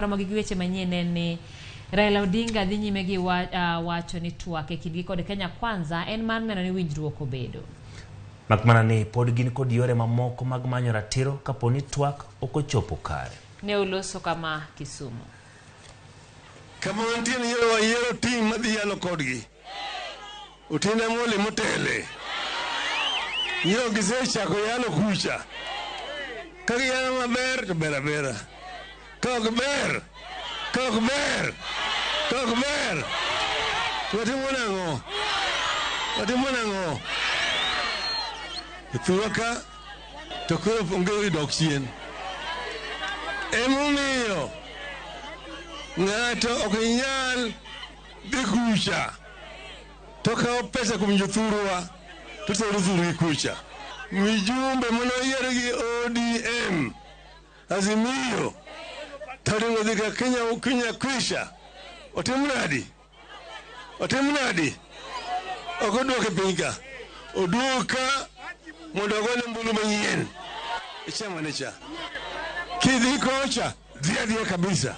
Ramogi weche manyien ni Raila Odinga dhi nyime gi wacho ni twak e kindgi kod Kenya Kwanza en mar neno ni winjruok obedo. Makmana ni pod gin kod yore mamoko mag manyo ratiro kapo ni twak ok ochopo kare. Ne uloso kama Kisumu. Kama wantie ni yero tim madhi yalo kodgi. Utina mole motele. Yo gisecha ko yalo kucha. Kagi yalo maber to bera. Kogber. Wati monango. Tuwaka tokoro pongo dok chien. Emumiyo ngato okinyal dhi kucha. Toka pesa kuom jothurwa to tero thuru kucha. Mijumbe mono yiere gi ODM Azimio taringo dhika Kenya kwisha. Otimnadi okoduoke pinka oduoka mondo ogole mbulu manyien ichama necha kidhi kocha dhia kabisa.